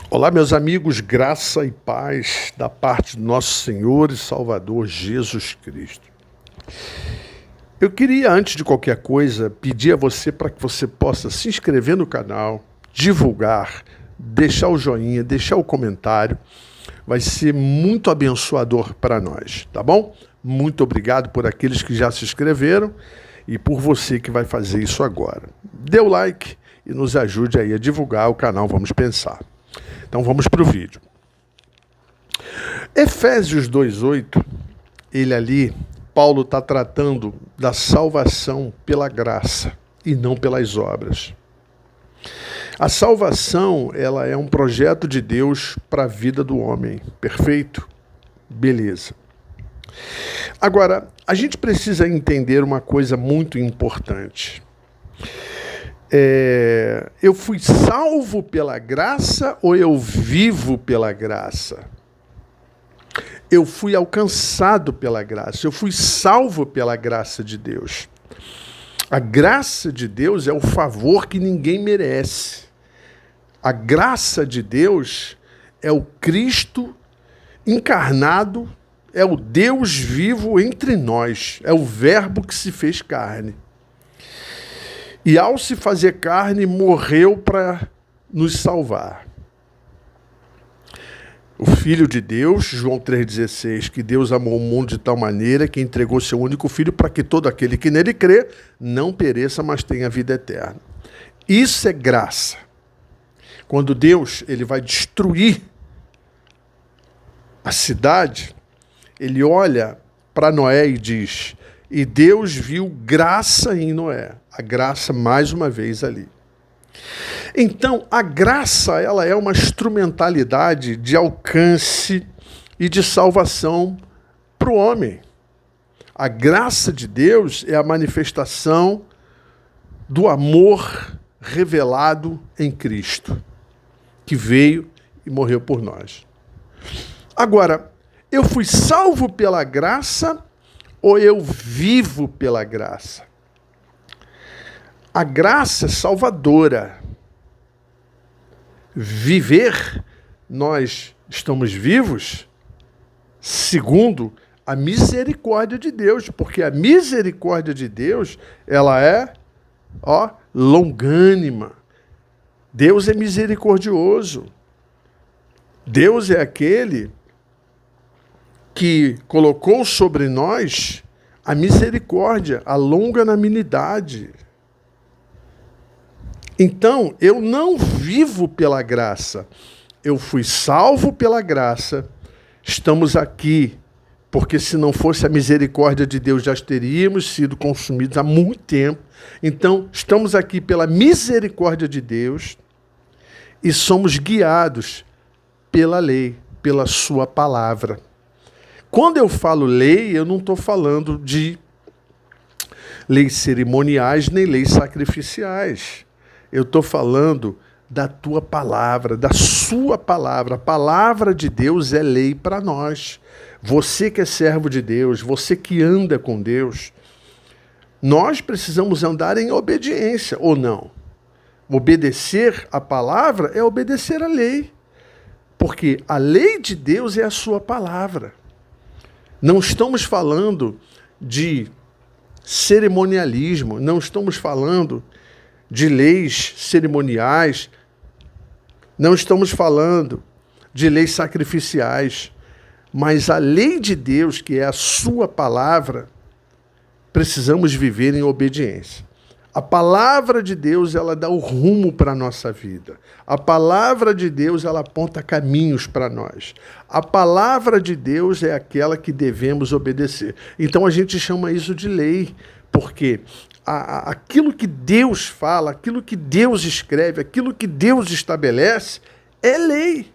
Olá, meus amigos, graça e paz da parte do nosso Senhor e Salvador Jesus Cristo. Eu queria, antes de qualquer coisa, pedir a você para que você possa se inscrever no canal, divulgar, deixar o joinha, deixar o comentário. Vai ser muito abençoador para nós, tá bom? Muito obrigado por aqueles que já se inscreveram e por você que vai fazer isso agora. Dê o like e nos ajude aí a divulgar o canal Vamos Pensar. Então vamos para o vídeo. Efésios 2:8, Paulo está tratando da salvação pela graça e não pelas obras. A salvação, ela é um projeto de Deus para a vida do homem. Perfeito? Beleza. Agora, a gente precisa entender uma coisa muito importante. Eu fui salvo pela graça ou eu vivo pela graça? Eu fui alcançado pela graça, eu fui salvo pela graça de Deus. A graça de Deus é o favor que ninguém merece. A graça de Deus é o Cristo encarnado, é o Deus vivo entre nós, é o Verbo que se fez carne. E ao se fazer carne, morreu para nos salvar. O Filho de Deus, João 3,16, que Deus amou o mundo de tal maneira que entregou seu único Filho para que todo aquele que nele crê não pereça, mas tenha vida eterna. Isso é graça. Quando Deus ele vai destruir a cidade, ele olha para Noé e diz: e Deus viu graça em Noé. A graça, mais uma vez, ali. Então, a graça, ela é uma instrumentalidade de alcance e de salvação para o homem. A graça de Deus é a manifestação do amor revelado em Cristo, que veio e morreu por nós. Agora, eu fui salvo pela graça ou eu vivo pela graça? A graça é salvadora. Viver, nós estamos vivos segundo a misericórdia de Deus, porque a misericórdia de Deus, ela é, longânima. Deus é misericordioso. Deus é aquele que colocou sobre nós a misericórdia, a longanimidade. Então, eu não vivo pela graça. Eu fui salvo pela graça. Estamos aqui, porque se não fosse a misericórdia de Deus, já teríamos sido consumidos há muito tempo. Então, estamos aqui pela misericórdia de Deus e somos guiados pela lei, pela sua palavra. Quando eu falo lei, eu não estou falando de leis cerimoniais nem leis sacrificiais. Eu estou falando da tua palavra, da sua palavra. A palavra de Deus é lei para nós. Você que é servo de Deus, você que anda com Deus, nós precisamos andar em obediência, ou não? Obedecer a palavra é obedecer a lei. Porque a lei de Deus é a sua palavra. Não estamos falando de cerimonialismo, não estamos falando de leis cerimoniais, não estamos falando de leis sacrificiais, mas a lei de Deus, que é a sua palavra, precisamos viver em obediência. A palavra de Deus, ela dá o rumo para a nossa vida. A palavra de Deus, ela aponta caminhos para nós. A palavra de Deus é aquela que devemos obedecer. Então a gente chama isso de lei, porque aquilo que Deus fala, aquilo que Deus escreve, aquilo que Deus estabelece, é lei.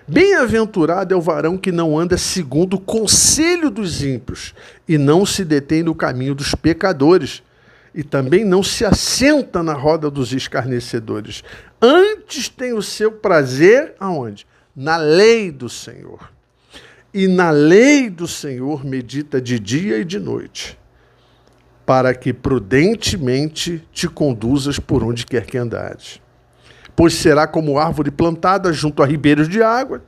Bem-aventurado é o varão que não anda segundo o conselho dos ímpios e não se detém no caminho dos pecadores, e também não se assenta na roda dos escarnecedores. Antes tem o seu prazer, aonde? Na lei do Senhor. E na lei do Senhor medita de dia e de noite, para que prudentemente te conduzas por onde quer que andares. pois será como árvore plantada junto a ribeiros de água,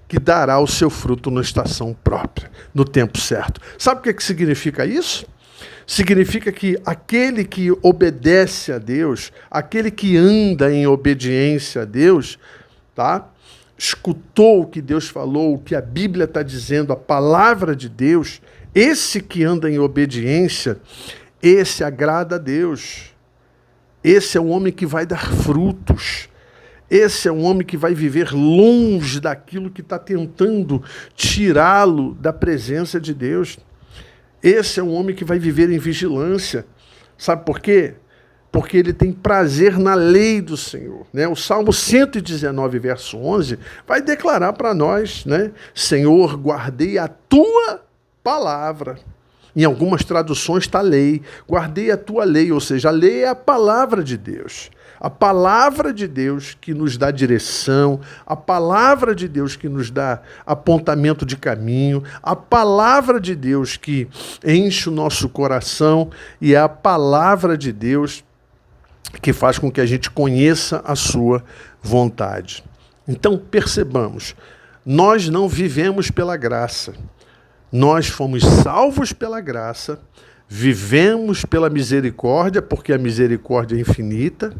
que dará o seu fruto na estação própria, no tempo certo. Sabe o que significa isso? Significa que aquele que obedece a Deus, aquele que anda em obediência a Deus, tá? Escutou o que Deus falou, o que a Bíblia está dizendo, a palavra de Deus, esse que anda em obediência, esse agrada a Deus. Esse é um homem que vai dar frutos. Esse é um homem que vai viver longe daquilo que está tentando tirá-lo da presença de Deus. Esse é um homem que vai viver em vigilância. Sabe por quê? Porque ele tem prazer na lei do Senhor, né? O Salmo 119, verso 11, vai declarar para nós, né? Senhor, guardei a tua palavra. Em algumas traduções está lei. Guardei a tua lei, ou seja, a lei é a palavra de Deus. A palavra de Deus que nos dá direção, a palavra de Deus que nos dá apontamento de caminho, a palavra de Deus que enche o nosso coração e é a palavra de Deus que faz com que a gente conheça a sua vontade. Então, percebamos, nós não vivemos pela graça. Nós fomos salvos pela graça, vivemos pela misericórdia, porque a misericórdia é infinita,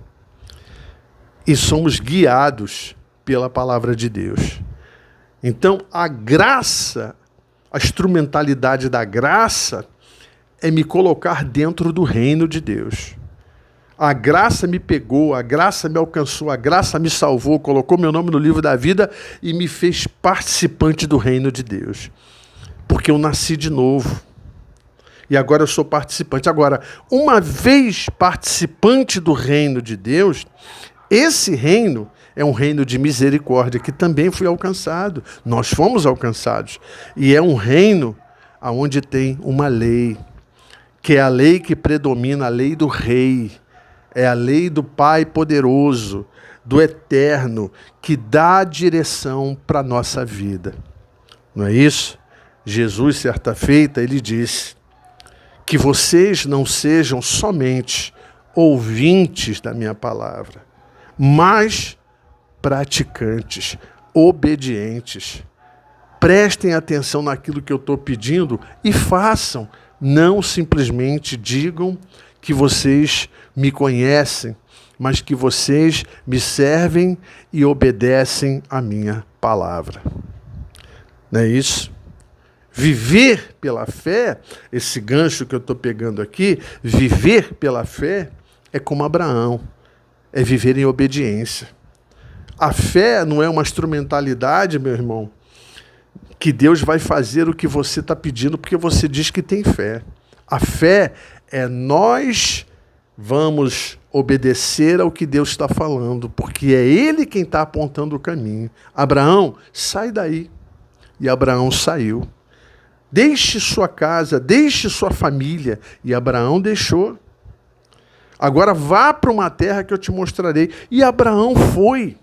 e somos guiados pela palavra de Deus. Então, a graça, a instrumentalidade da graça, é me colocar dentro do reino de Deus. A graça me pegou, a graça me alcançou, a graça me salvou, colocou meu nome no livro da vida e me fez participante do reino de Deus. Porque eu nasci de novo. E agora eu sou participante. Agora, uma vez participante do reino de Deus, esse reino é um reino de misericórdia que também foi alcançado. Nós fomos alcançados. E é um reino onde tem uma lei, que é a lei que predomina, a lei do rei. É a lei do Pai poderoso, do eterno, que dá direção para a nossa vida. Não é isso? Jesus, certa feita, ele disse que vocês não sejam somente ouvintes da minha palavra, mas praticantes, obedientes. Prestem atenção naquilo que eu estou pedindo e façam. Não simplesmente digam que vocês me conhecem, mas que vocês me servem e obedecem à minha palavra. Não é isso? Viver pela fé, esse gancho que eu estou pegando aqui, viver pela fé é como Abraão, é viver em obediência. A fé não é uma instrumentalidade, meu irmão, que Deus vai fazer o que você está pedindo porque você diz que tem fé. A fé é nós vamos obedecer ao que Deus está falando, porque é Ele quem está apontando o caminho. Abraão, sai daí. E Abraão saiu. Deixe sua casa, deixe sua família. E Abraão deixou. Agora vá para uma terra que eu te mostrarei. E Abraão foi.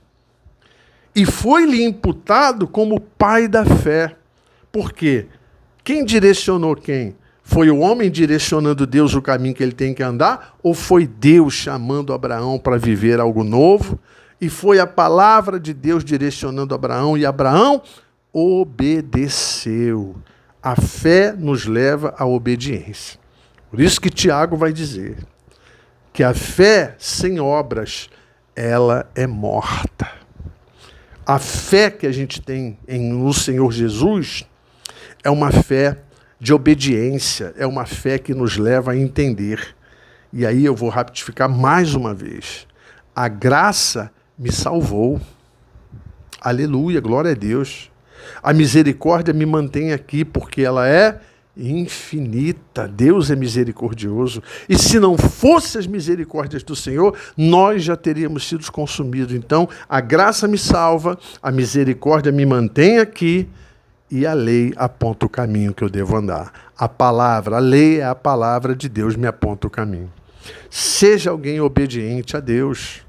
E foi-lhe imputado como pai da fé. Por quê? Quem direcionou quem? Foi o homem direcionando Deus o caminho que ele tem que andar? Ou foi Deus chamando Abraão para viver algo novo? E foi a palavra de Deus direcionando Abraão, e Abraão obedeceu. A fé nos leva à obediência. Por isso que Tiago vai dizer que a fé sem obras, ela é morta. A fé que a gente tem no Senhor Jesus é uma fé de obediência, é uma fé que nos leva a entender. E aí eu vou ratificar mais uma vez. A graça me salvou. Aleluia, glória a Deus. A misericórdia me mantém aqui porque ela é infinita. Deus é misericordioso. E se não fossem as misericórdias do Senhor, nós já teríamos sido consumidos. Então, a graça me salva, a misericórdia me mantém aqui, e a lei aponta o caminho que eu devo andar. A palavra, a lei é a palavra de Deus, me aponta o caminho. Seja alguém obediente a Deus.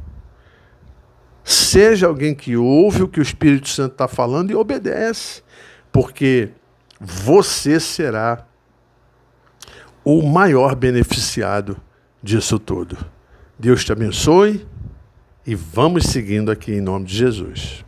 Seja alguém que ouve o que o Espírito Santo está falando e obedece. Porque você será o maior beneficiado disso tudo. Deus te abençoe e vamos seguindo aqui em nome de Jesus.